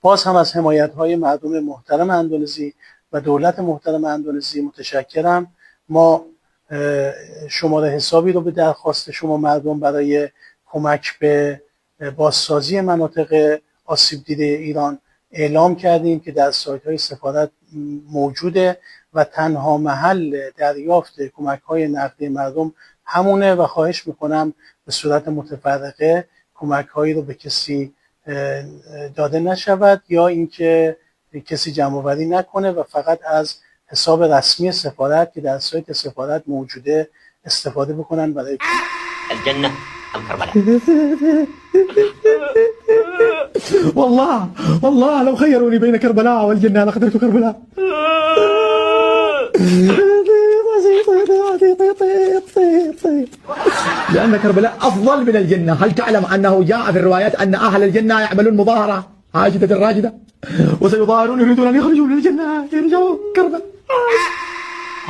باز هم از حمایت‌های مردم محترم اندونزی و دولت محترم اندونزی متشکرم. ما شماره حسابی رو به درخواست شما مردم برای کمک به بازسازی مناطق آسیب دیده ایران اعلام کردیم که در سایت‌های سفارت موجوده و تنها محل دریافت کمک‌های نقدی مردم همونه و خواهش میکنم به صورت متفرقه کمک‌هایی رو به کسی داده نشود یا اینکه کسی جمع‌آوری نکنه و فقط از حساب رسمی سفارت که در سایت سفارت موجوده استفاده بکنن برای الجنة أم كربلاء. والله لو خيروني بين كربلاء والجنة لاخترت كربلاء. لأن كربلاء أفضل من الجنة. هل تعلم أنه جاء في الروايات أن أهل الجنة يعملون مظاهرة عاجدة راجدة وسيظاهرون يريدون أن يخرجوا من الجنة يرجعوا كربلاء.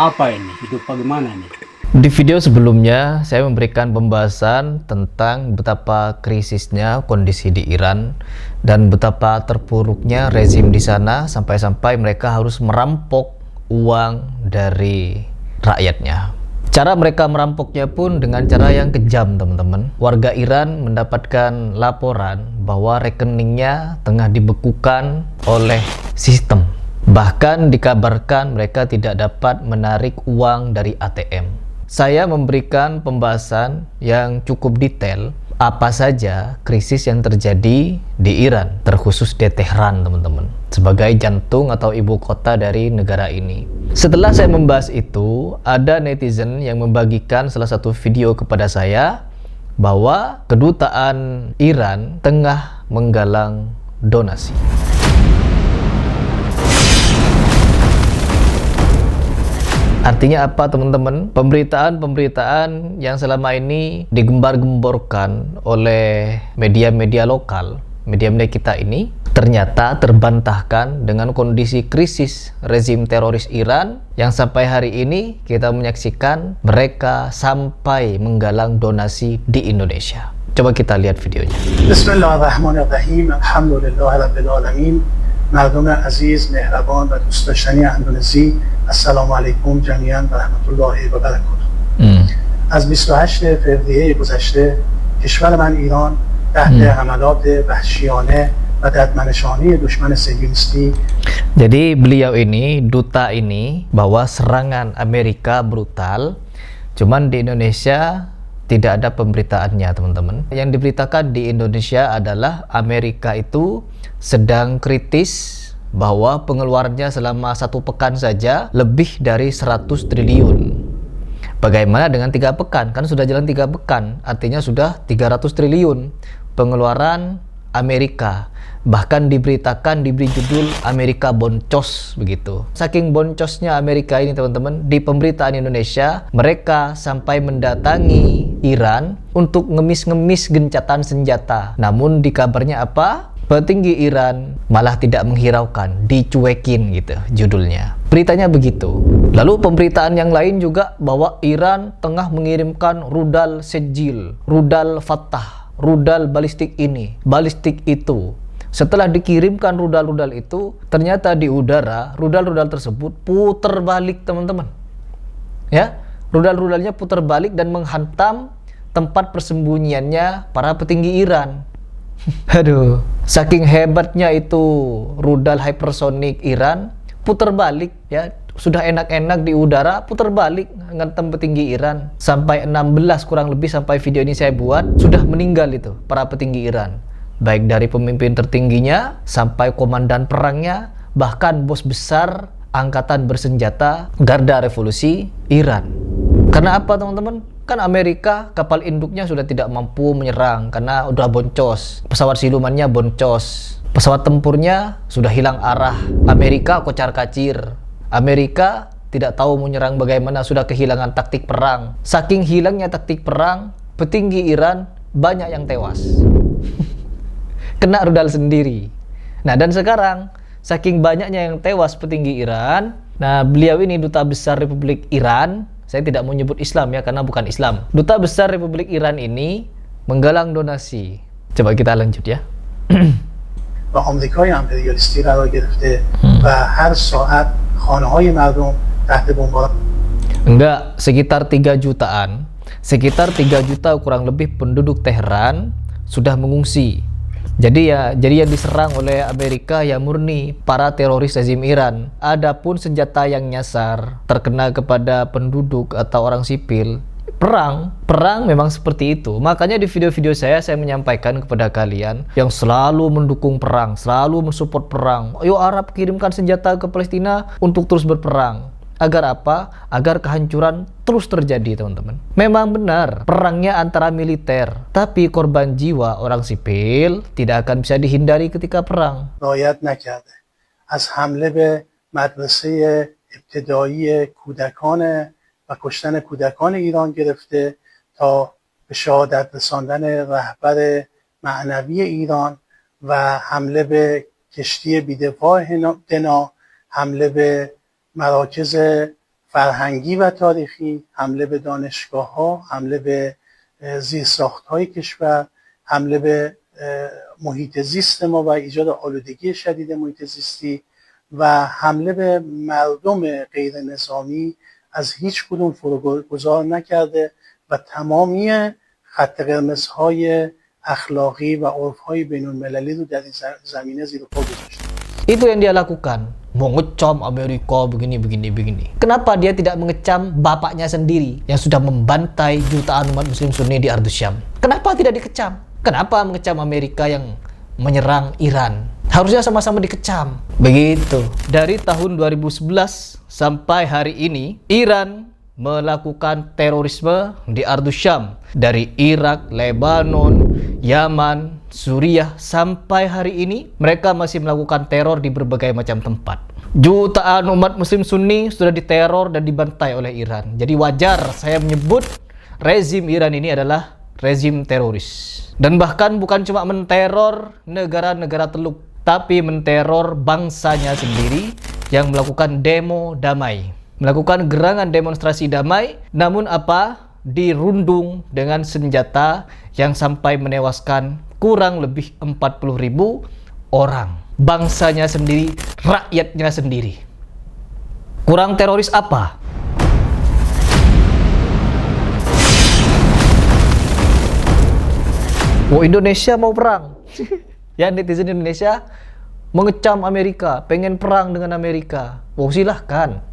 Apa ini? Hidup bagaimana nih? Di video sebelumnya saya memberikan pembahasan tentang betapa krisisnya kondisi di Iran dan betapa terpuruknya rezim di sana sampai-sampai mereka harus merampok uang dari rakyatnya. Cara mereka merampoknya pun dengan cara yang kejam, teman-teman. Warga Iran mendapatkan laporan bahwa rekeningnya tengah dibekukan oleh sistem. Bahkan dikabarkan mereka tidak dapat menarik uang dari ATM. Saya memberikan pembahasan yang cukup detail apa saja krisis yang terjadi di Iran, terkhusus di Tehran, teman-teman, sebagai jantung atau ibu kota dari negara ini. Setelah saya membahas itu, ada netizen yang membagikan salah satu video kepada saya bahwa kedutaan Iran tengah menggalang donasi. Artinya apa, teman-teman? Pemberitaan yang selama ini digembar-gemborkan oleh media-media lokal, media-media kita ini, ternyata terbantahkan dengan kondisi krisis rezim teroris Iran yang sampai hari ini kita menyaksikan mereka sampai menggalang donasi di Indonesia. Coba kita lihat videonya. Bismillahirrahmanirrahim. Alhamdulillahirabbil مردم عزیز، مهربان و دوست داشتنی اندونزی، السلام علیکم جمیعا و رحمت الله و برکاته. از 28 فوریه گذشته کشور من ایران تحت حملات وحشیانه و ددمنشانه دشمن صهیونیستی. Jadi beliau ini, duta ini, bahwa serangan Amerika brutal, cuman di Indonesia tidak ada pemberitaannya, teman-teman. Yang diberitakan di Indonesia adalah Amerika itu sedang kritis bahwa pengeluarannya selama 1 pekan saja lebih dari 100 triliun. Bagaimana dengan 3 pekan? Kan sudah jalan 3 pekan, artinya sudah 300 triliun pengeluaran Amerika. Bahkan diberitakan, diberi judul Amerika boncos, begitu. Saking boncosnya Amerika ini, teman-teman, di pemberitaan Indonesia mereka sampai mendatangi Iran untuk ngemis-ngemis gencatan senjata. Namun di kabarnya apa? Petinggi Iran malah tidak menghiraukan, dicuekin gitu judulnya. Beritanya begitu. Lalu pemberitaan yang lain juga bahwa Iran tengah mengirimkan rudal Sejil, rudal Fatah, rudal balistik ini, balistik itu. Setelah dikirimkan rudal-rudal itu, ternyata di udara rudal-rudal tersebut putar balik, teman-teman. Ya, rudal-rudalnya putar balik dan menghantam tempat persembunyiannya para petinggi Iran. Aduh, saking hebatnya itu rudal hypersonic Iran, putar balik ya, sudah enak-enak di udara, putar balik ngantem petinggi Iran. Sampai 16 kurang lebih sampai video ini saya buat, sudah meninggal itu para petinggi Iran. Baik dari pemimpin tertingginya sampai komandan perangnya, bahkan bos besar angkatan bersenjata Garda Revolusi Iran. Karena apa, teman-teman? Kan Amerika kapal induknya sudah tidak mampu menyerang karena udah boncos. Pesawat silumannya boncos. Pesawat tempurnya sudah hilang arah. Amerika kocar-kacir. Amerika tidak tahu menyerang bagaimana, sudah kehilangan taktik perang. Saking hilangnya taktik perang, petinggi Iran banyak yang tewas. Kena rudal sendiri. Nah, dan sekarang saking banyaknya yang tewas petinggi Iran, nah beliau ini duta besar Republik Iran, saya tidak mau nyebut Islam ya karena bukan Islam. Duta besar Republik Iran ini menggalang donasi. Coba kita lanjut ya. و آمریکای امپریالیستی قرار گرفته و هر ساعت خانه‌های مردم تحت بمباران. Enggak, sekitar 3 jutaan. Sekitar 3 juta kurang lebih penduduk Teheran sudah mengungsi. Jadi yang diserang oleh Amerika ya murni para teroris rezim Iran. Adapun senjata yang nyasar terkena kepada penduduk atau orang sipil, perang memang seperti itu. Makanya di video-video saya menyampaikan kepada kalian yang selalu mendukung perang, selalu mensupport perang. Ayo Arab kirimkan senjata ke Palestina untuk terus berperang. Agar apa? Agar kehancuran terus terjadi, teman-teman. Memang benar, perangnya antara militer, tapi korban jiwa orang sipil tidak akan bisa dihindari ketika perang. رعایت نکرده. از حمله به مدرسه ابتدایی کودکان و کشتن کودکان ایران گرفته تا به شهادت رساندن رهبر معنوی ایران و حمله به کشتی بی‌دفاع دنا، حمله به مراکز فرهنگی و تاریخی، حمله به دانشگاه‌ها، حمله به زیرساخت‌های کشور، حمله به محیط زیست ما و ایجاد آلودگی شدید محیط زیستی و حمله به مردم غیر نظامی از هیچ کدوم فروگذار نکرده و تمامی خط قرمزهای اخلاقی و عرف‌های بین‌المللی رو در این زمینه زیر پا گذاشته. Itu yang dia lakukan, mengecam Amerika begini. Kenapa dia tidak mengecam bapaknya sendiri yang sudah membantai jutaan umat muslim Sunni di Ardus Syam? Kenapa tidak dikecam? Kenapa mengecam Amerika yang menyerang Iran? Harusnya sama-sama dikecam. Begitu. Dari tahun 2011 sampai hari ini, Iran melakukan terorisme di Ardus Syam. Dari Irak, Lebanon, Yaman, Suriah, sampai hari ini mereka masih melakukan teror di berbagai macam tempat. Jutaan umat muslim Sunni sudah diteror dan dibantai oleh Iran. Jadi wajar saya menyebut rezim Iran ini adalah rezim teroris. Dan bahkan bukan cuma menteror negara-negara Teluk, tapi menteror bangsanya sendiri yang melakukan demo damai, melakukan gerangan demonstrasi damai, namun apa? Dirundung dengan senjata yang sampai menewaskan kurang lebih 40.000 orang. Bangsanya sendiri, rakyatnya sendiri. Kurang teroris apa? Oh, Indonesia mau perang. Ya, netizen Indonesia mengecam Amerika, pengen perang dengan Amerika. Oh, silahkan.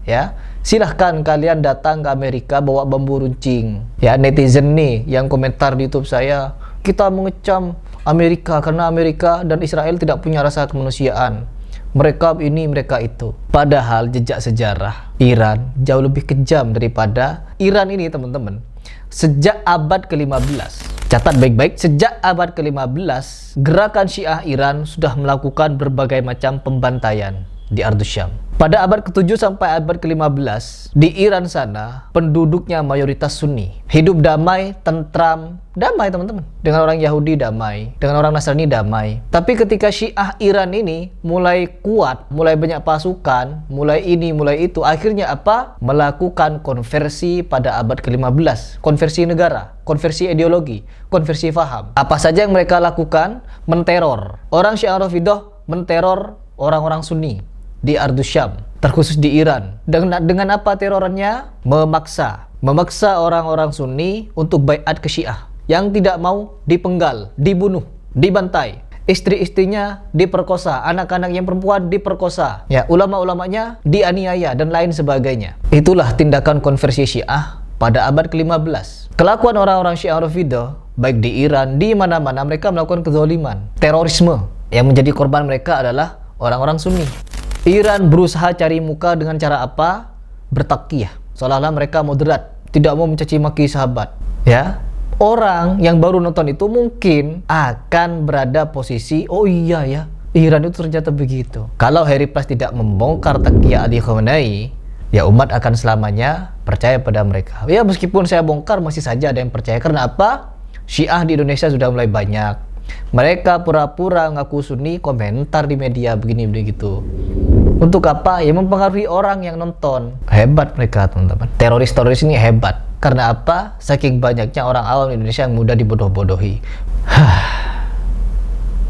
Ya, silahkan kalian datang ke Amerika bawa bambu runcing. Ya, netizen nih yang komentar di YouTube saya, kita mengecam Amerika karena Amerika dan Israel tidak punya rasa kemanusiaan. Mereka ini, mereka itu. Padahal jejak sejarah Iran jauh lebih kejam daripada Iran ini, teman-teman. Sejak abad ke-15, catat baik-baik, sejak abad ke-15, gerakan Syiah Iran sudah melakukan berbagai macam pembantaian di Ardus Syam. Pada abad ke-7 sampai abad ke-15, di Iran sana penduduknya mayoritas Sunni. Hidup damai, tentram, damai teman-teman. Dengan orang Yahudi damai, dengan orang Nasrani damai. Tapi ketika Syiah Iran ini mulai kuat, mulai banyak pasukan, mulai ini, mulai itu, akhirnya apa? Melakukan konversi pada abad ke-15. Konversi negara, konversi ideologi, konversi faham. Apa saja yang mereka lakukan? Menteror. Orang Syiah Rafidah menteror orang-orang Sunni di Ardus Syam, terkhusus di Iran. Dengan apa terornya? Memaksa orang-orang Sunni untuk baiat ke Syiah yang tidak mau dipenggal, dibunuh, dibantai. Istri-istrinya diperkosa, anak-anak yang perempuan diperkosa. Ya, ulama-ulamanya dianiaya dan lain sebagainya. Itulah tindakan konversi Syiah pada abad ke-15. Kelakuan orang-orang Syiah Rafidah baik di Iran, di mana-mana mereka melakukan kezaliman, terorisme. Yang menjadi korban mereka adalah orang-orang Sunni. Iran berusaha cari muka dengan cara apa? Bertakyah, seolah-olah mereka moderat, tidak mau mencaci maki sahabat. Ya, orang yang baru nonton itu mungkin akan berada posisi, oh iya ya, Iran itu ternyata begitu. Kalau Harry Plus tidak membongkar takyah Ali Khamenei, ya umat akan selamanya percaya pada mereka. Ya, meskipun saya bongkar masih saja ada yang percaya. Karena apa? Syiah di Indonesia sudah mulai banyak. Mereka pura-pura ngaku Sunni, komentar di media begini begitu. Untuk apa? Ya mempengaruhi orang yang nonton. Hebat mereka, teman-teman. Teroris-teroris ini hebat. Karena apa? Saking banyaknya orang awam di Indonesia yang mudah dibodoh-bodohi.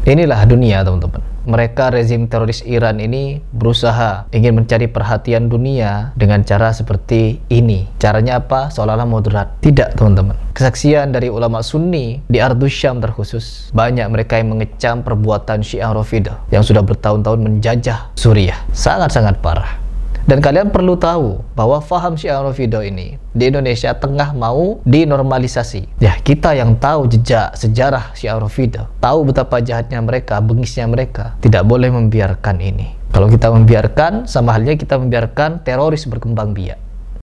Inilah dunia teman-teman. Mereka rezim teroris Iran ini berusaha ingin mencari perhatian dunia dengan cara seperti ini. Caranya apa? Seolah-olah moderat. Tidak teman-teman. Kesaksian dari ulama Sunni di Ardus Syam terkhusus, banyak mereka yang mengecam perbuatan Syiah Rafidah yang sudah bertahun-tahun menjajah Suriah. Sangat-sangat parah. Dan kalian perlu tahu bahwa faham Syiah Rafidah ini di Indonesia tengah mau dinormalisasi. Ya, kita yang tahu jejak sejarah Syiah Rafidah, tahu betapa jahatnya mereka, bengisnya mereka, tidak boleh membiarkan ini. Kalau kita membiarkan, sama halnya kita membiarkan teroris berkembang biak.